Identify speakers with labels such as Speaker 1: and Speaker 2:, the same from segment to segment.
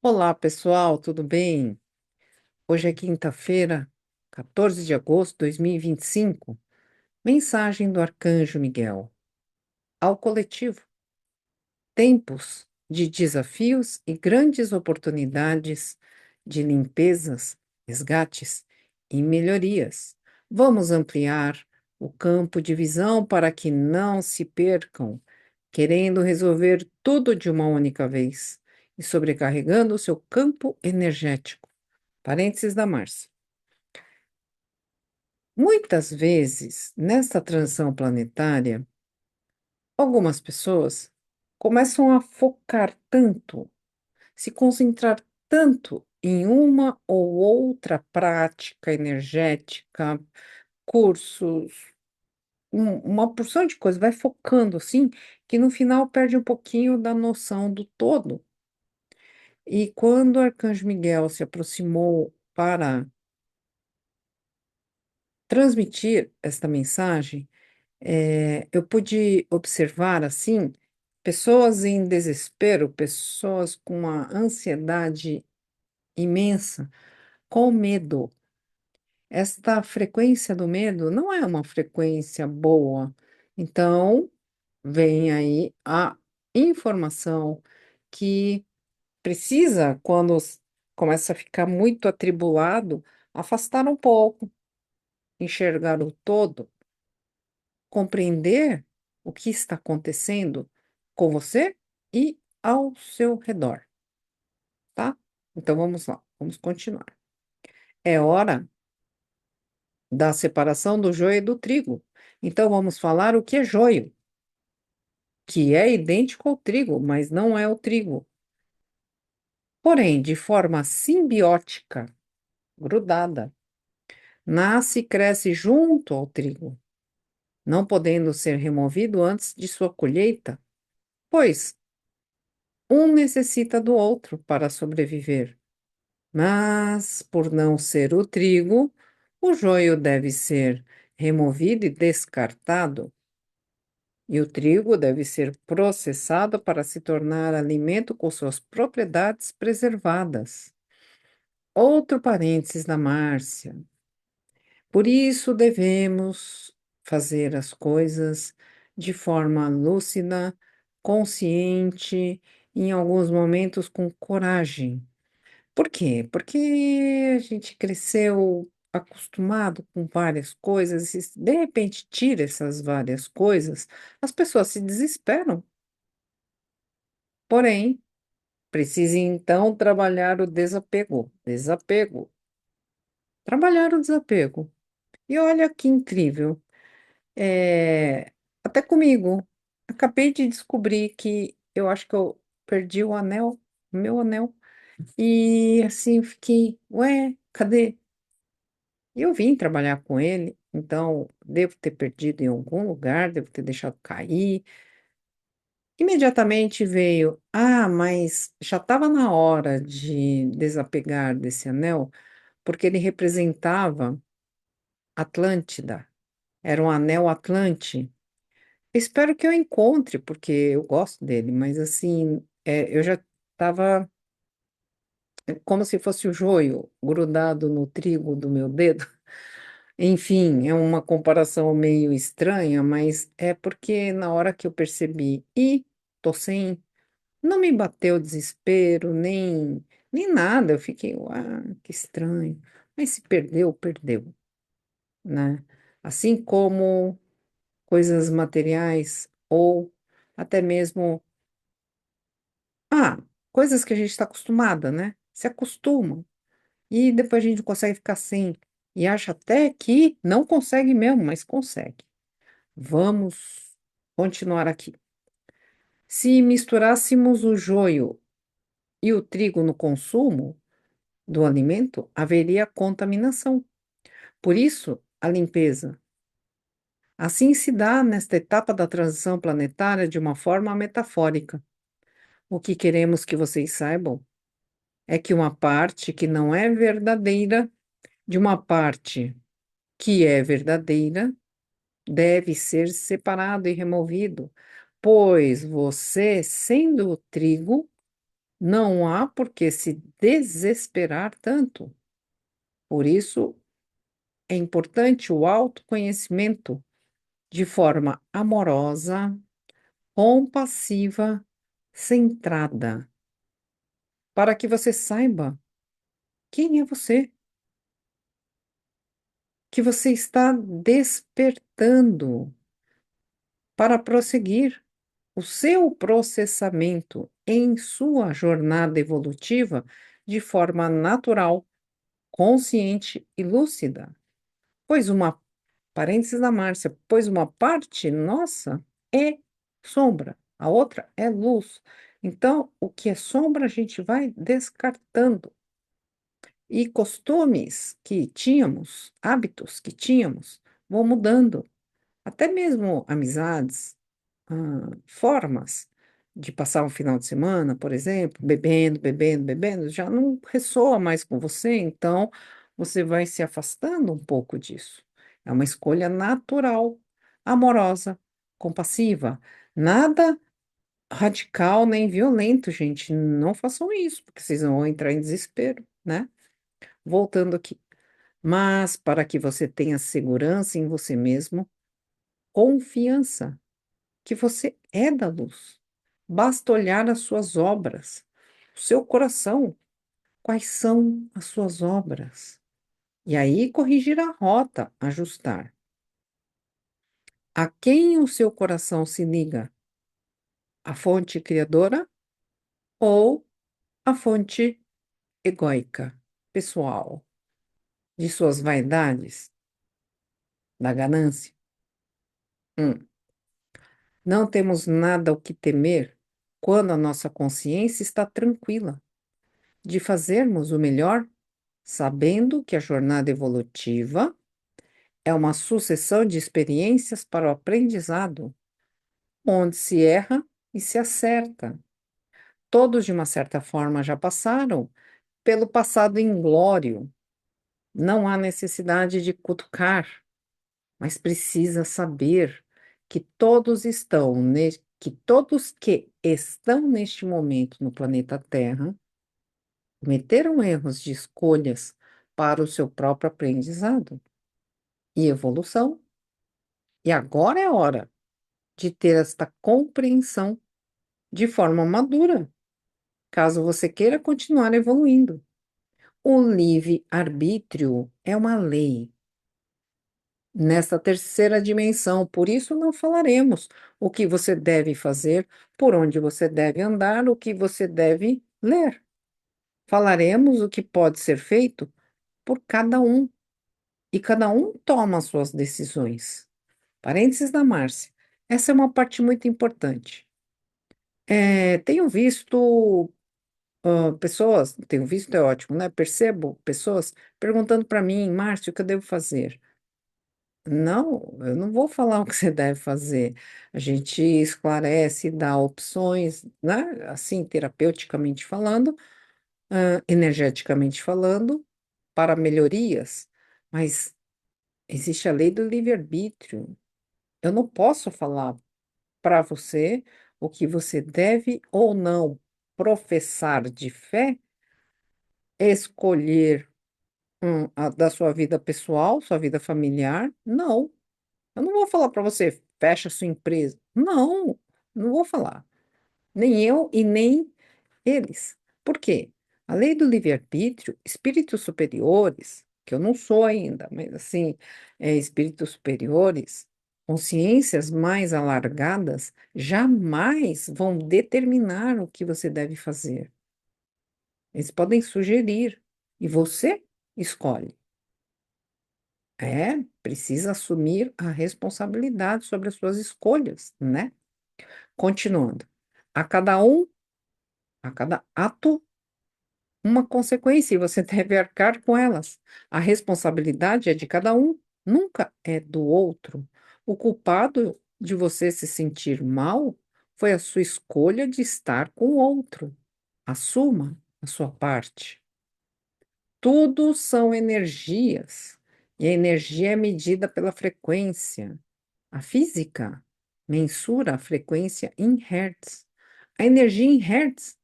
Speaker 1: Olá, pessoal, tudo bem? Hoje é quinta-feira, 14 de agosto de 2025. Mensagem do Arcanjo Miguel ao coletivo. Tempos de desafios e grandes oportunidades de limpezas, resgates e melhorias. Vamos ampliar o campo de visão para que não se percam, querendo resolver tudo de uma única vez e sobrecarregando o seu campo energético. Parênteses da Márcia. Muitas vezes, nesta transição planetária, algumas pessoas começam a focar tanto, se concentrar tanto em uma ou outra prática energética, cursos, uma porção de coisas, vai focando assim, que no final perde um pouquinho da noção do todo. E quando o Arcanjo Miguel se aproximou para transmitir esta mensagem, eu pude observar, assim, pessoas em desespero, pessoas com uma ansiedade imensa, com medo. Esta frequência do medo não é uma frequência boa. Então, vem aí a informação que precisa, quando começa a ficar muito atribulado, afastar um pouco, enxergar o todo, compreender o que está acontecendo com você e ao seu redor, tá? Então vamos lá, vamos continuar. É hora da separação do joio e do trigo. Então vamos falar o que é joio, que é idêntico ao trigo, mas não é o trigo. Porém, de forma simbiótica, grudada, nasce e cresce junto ao trigo, não podendo ser removido antes de sua colheita, pois um necessita do outro para sobreviver. Mas, por não ser o trigo, o joio deve ser removido e descartado, e o trigo deve ser processado para se tornar alimento com suas propriedades preservadas. Outro parênteses da Márcia. Por isso devemos fazer as coisas de forma lúcida, consciente, em alguns momentos com coragem. Por quê? Porque a gente cresceu acostumado com várias coisas, e se de repente tira essas várias coisas, as pessoas se desesperam. Porém, precisa então trabalhar o desapego. Desapego. Trabalhar o desapego. E olha que incrível. É, até comigo. Acabei de descobrir que eu acho que eu perdi o anel, o meu anel. E assim, eu fiquei, ué, cadê? E eu vim trabalhar com ele, então devo ter perdido em algum lugar, devo ter deixado cair. Imediatamente veio, mas já estava na hora de desapegar desse anel, porque ele representava Atlântida, era um anel Atlante. Espero que eu encontre, porque eu gosto dele, mas assim, eu já estava como se fosse o joio grudado no trigo do meu dedo. Enfim, é uma comparação meio estranha, mas é porque na hora que eu percebi e tô sem, não me bateu desespero, nem nada. Eu fiquei, que estranho. Mas se perdeu, perdeu, né? Assim como coisas materiais ou até mesmo, ah, coisas que a gente está acostumada, né? Se acostuma. E depois a gente não consegue ficar sem. E acha até que não consegue mesmo, mas consegue. Vamos continuar aqui. Se misturássemos o joio e o trigo no consumo do alimento, haveria contaminação. Por isso, a limpeza. Assim se dá nesta etapa da transição planetária de uma forma metafórica. O que queremos que vocês saibam é que uma parte que não é verdadeira de uma parte que é verdadeira deve ser separado e removido, pois você, sendo o trigo, Não há por que se desesperar tanto. Por isso, é importante o autoconhecimento de forma amorosa, compassiva, centrada, para que você saiba quem é você, que você está despertando para prosseguir o seu processamento em sua jornada evolutiva de forma natural, consciente e lúcida. Pois uma parênteses da Márcia, pois uma parte nossa é sombra, a outra é luz. Então, o que é sombra a gente vai descartando. E costumes que tínhamos, hábitos que tínhamos, vão mudando. Até mesmo amizades, formas de passar um final de semana, por exemplo, bebendo, bebendo, bebendo, já não ressoa mais com você, então você vai se afastando um pouco disso. É uma escolha natural, amorosa, compassiva. Nada radical nem violento, gente. Não façam isso, porque vocês vão entrar em desespero, né? Voltando aqui. Mas para que você tenha segurança em você mesmo, confiança que você é da luz. Basta olhar as suas obras, o seu coração. Quais são as suas obras? E aí corrigir a rota, ajustar. A quem o seu coração se liga? A fonte criadora ou a fonte egóica, pessoal, de suas vaidades, da ganância? Hum. Não temos nada o que temer quando a nossa consciência está tranquila de fazermos o melhor, sabendo que a jornada evolutiva é uma sucessão de experiências para o aprendizado, onde se erra e se acerta. Todos, de uma certa forma, já passaram pelo passado inglório. Não há necessidade de cutucar, mas precisa saber que que todos que estão neste momento no planeta Terra cometeram erros de escolhas para o seu próprio aprendizado e evolução. E agora é hora de ter esta compreensão de forma madura, caso você queira continuar evoluindo. O livre-arbítrio é uma lei nesta terceira dimensão, por isso não falaremos o que você deve fazer, por onde você deve andar, o que você deve ler. Falaremos o que pode ser feito por cada um, e cada um toma as suas decisões. Parênteses da Márcia. Essa é uma parte muito importante. Tenho visto pessoas, tenho visto é ótimo, né? Percebo pessoas perguntando para mim, Márcio, o que eu devo fazer? Não, eu não vou falar o que você deve fazer. A gente esclarece, dá opções, né? Assim, terapeuticamente falando, energeticamente falando, para melhorias, mas existe a lei do livre-arbítrio. Eu não posso falar para você o que você deve ou não professar de fé, escolher da sua vida pessoal, sua vida familiar. Não, eu não vou falar para você, fecha sua empresa. Não, não vou falar. Nem eu e nem eles. Por quê? A lei do livre-arbítrio, espíritos superiores, que eu não sou ainda, mas assim, espíritos superiores, consciências mais alargadas, jamais vão determinar o que você deve fazer. Eles podem sugerir e você escolhe. Precisa assumir a responsabilidade sobre as suas escolhas, né? Continuando. A cada um, a cada ato, uma consequência e você deve arcar com elas. A responsabilidade é de cada um, nunca é do outro. O culpado de você se sentir mal foi a sua escolha de estar com o outro. Assuma a sua parte. Tudo são energias, e a energia é medida pela frequência. A física mensura a frequência em hertz. A energia em hertz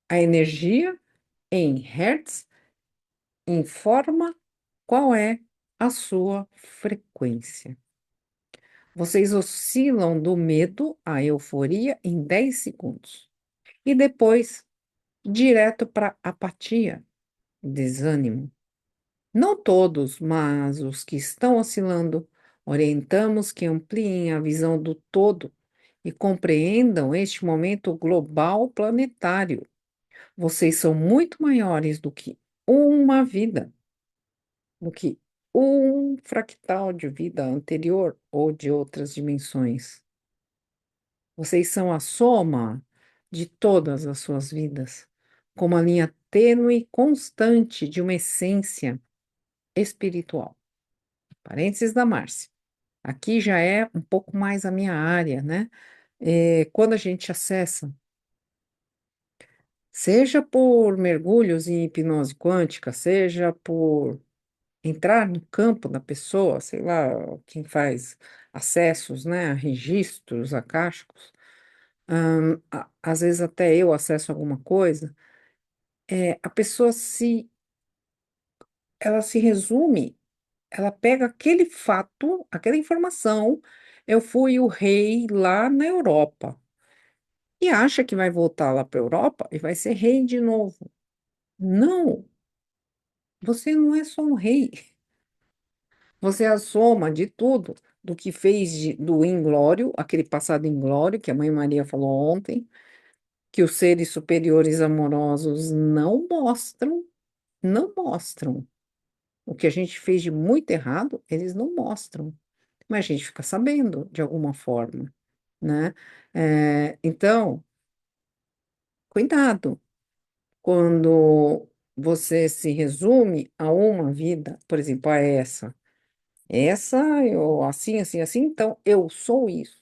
Speaker 1: A energia em hertz informa qual é a sua frequência. Vocês oscilam do medo à euforia em 10 segundos e depois direto para apatia, desânimo. Não todos, mas os que estão oscilando, orientamos que ampliem a visão do todo e compreendam este momento global planetário. Vocês são muito maiores do que uma vida, do que um fractal de vida anterior ou de outras dimensões. Vocês são a soma de todas as suas vidas, como a linha tênue e constante de uma essência espiritual. Parênteses da Márcia. Aqui já é um pouco mais a minha área, né? Quando a gente acessa, seja por mergulhos em hipnose quântica, seja por entrar no campo da pessoa, sei lá, quem faz acessos, né, a registros acásticos, às vezes até eu acesso alguma coisa, a pessoa ela se resume, ela pega aquele fato, aquela informação, eu fui o rei lá na Europa, e acha que vai voltar lá para a Europa e vai ser rei de novo. Não, você não é só um rei. Você é a soma de tudo, do que fez do inglório, aquele passado inglório que a Mãe Maria falou ontem, que os seres superiores amorosos não mostram, não mostram. O que a gente fez de muito errado, eles não mostram. Mas a gente fica sabendo de alguma forma, né? Então, cuidado quando você se resume a uma vida, por exemplo, a essa. Essa, eu assim, assim, assim, então eu sou isso.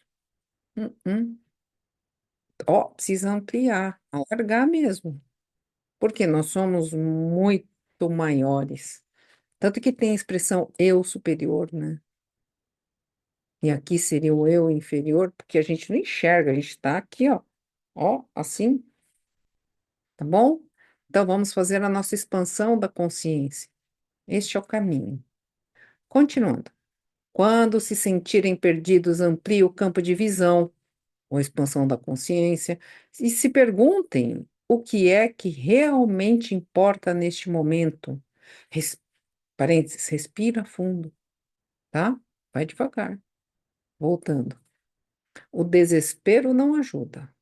Speaker 1: Hum. Ó, precisa ampliar, alargar mesmo, porque nós somos muito maiores. Tanto que tem a expressão eu superior, né? E aqui seria o eu inferior, porque a gente não enxerga, a gente está aqui, ó, assim, tá bom? Então vamos fazer a nossa expansão da consciência. Este é o caminho. Continuando. Quando se sentirem perdidos, amplie o campo de visão ou expansão da consciência, e se perguntem o que é que realmente importa neste momento. Res, Parênteses, respira fundo, tá? Vai devagar, voltando. O desespero não ajuda.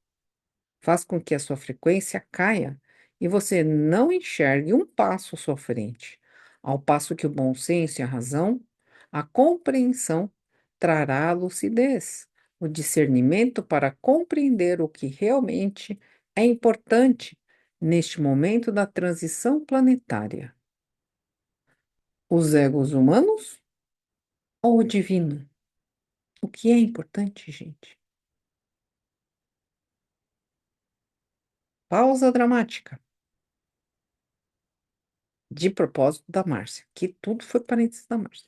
Speaker 1: Faz com que a sua frequência caia e você não enxergue um passo à sua frente, ao passo que o bom senso e a razão, a compreensão, trará a lucidez, o discernimento para compreender o que realmente é importante neste momento da transição planetária. Os egos humanos ou o divino? O que é importante, gente? Pausa dramática. De propósito da Márcia, que tudo foi parênteses da Márcia.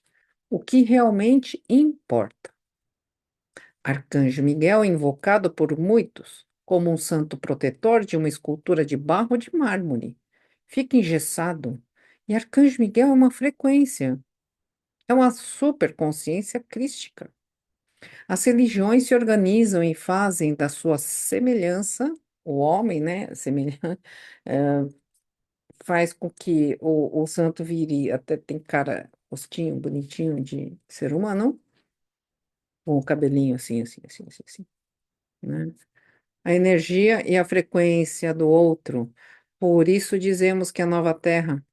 Speaker 1: O que realmente importa. Arcanjo Miguel é invocado por muitos como um santo protetor de uma escultura de barro ou de mármore. Fica engessado. E Arcanjo Miguel é uma frequência, é uma superconsciência crística. As religiões se organizam e fazem da sua semelhança, o homem, né, semelhante, faz com que o santo vire, até tem cara, rostinho, bonitinho de ser humano, com o cabelinho assim, assim, assim, assim, assim, né? A energia e a frequência do outro. Por isso dizemos que a nova Terra,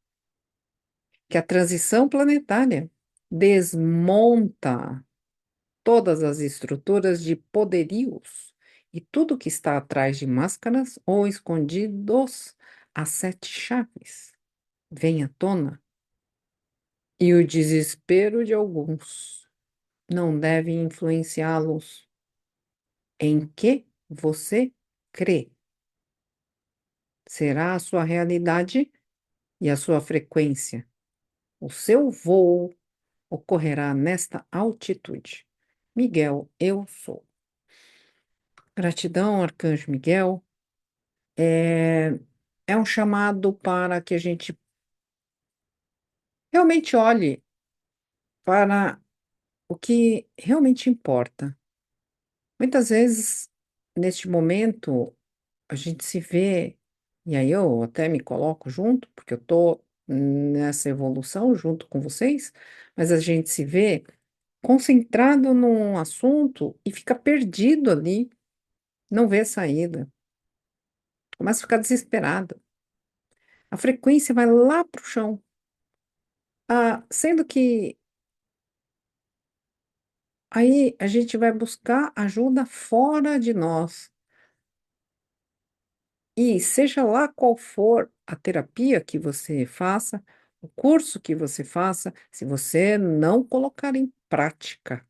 Speaker 1: que a transição planetária desmonta todas as estruturas de poderios e tudo que está atrás de máscaras ou escondidos às sete chaves. Vem à tona. E o desespero de alguns não deve influenciá-los em que você crê. Será a sua realidade e a sua frequência. O seu voo ocorrerá nesta altitude. Miguel, eu sou. Gratidão, Arcanjo Miguel. é um chamado para que a gente realmente olhe para o que realmente importa. Muitas vezes, neste momento, a gente se vê, e aí eu até me coloco junto, porque eu estou nessa evolução junto com vocês, mas a gente se vê concentrado num assunto e fica perdido ali, não vê saída, começa a ficar desesperado. A frequência vai lá para o chão. Sendo que aí a gente vai buscar ajuda fora de nós. E seja lá qual for a terapia que você faça, o curso que você faça, se você não colocar em prática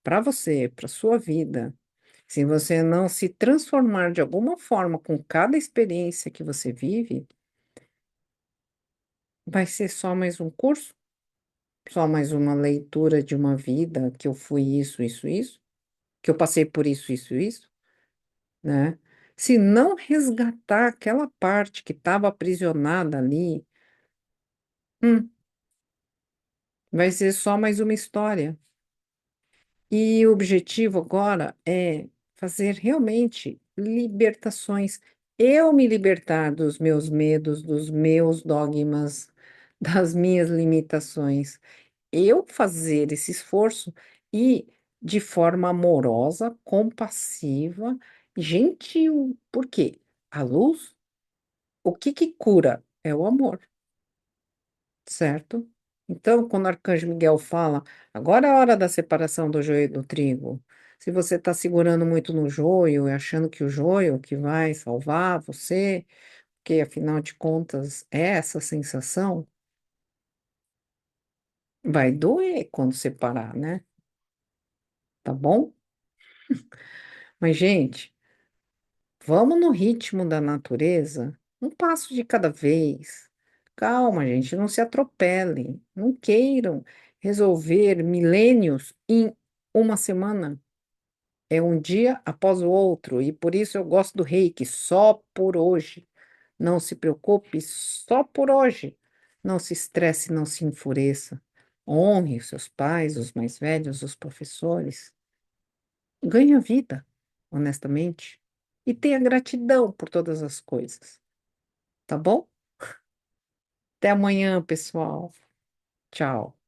Speaker 1: para você, para sua vida, se você não se transformar de alguma forma com cada experiência que você vive, vai ser só mais um curso, só mais uma leitura de uma vida que eu fui isso, isso, isso, que eu passei por isso, isso, né? Se não resgatar aquela parte que estava aprisionada ali, hum, vai ser só mais uma história. E o objetivo agora é fazer realmente libertações. Eu me libertar dos meus medos, dos meus dogmas, das minhas limitações. Eu fazer esse esforço e de forma amorosa, compassiva, gentil. Por quê? A luz, o que que cura? É o amor. Certo? Então, quando o arcanjo Miguel fala, agora é a hora da separação do joio e do trigo. Se você está segurando muito no joio e achando que o joio que vai salvar você, que afinal de contas é essa sensação, vai doer quando separar, né? Tá bom? Mas, gente, vamos no ritmo da natureza, um passo de cada vez. Calma, gente, não se atropelem, não queiram resolver milênios em uma semana. É um dia após o outro, e por isso eu gosto do Reiki, só por hoje. Não se preocupe, só por hoje. Não se estresse, não se enfureça. Honre os seus pais, os mais velhos, os professores. Ganhe a vida, honestamente, e tenha gratidão por todas as coisas, tá bom? Até amanhã, pessoal. Tchau.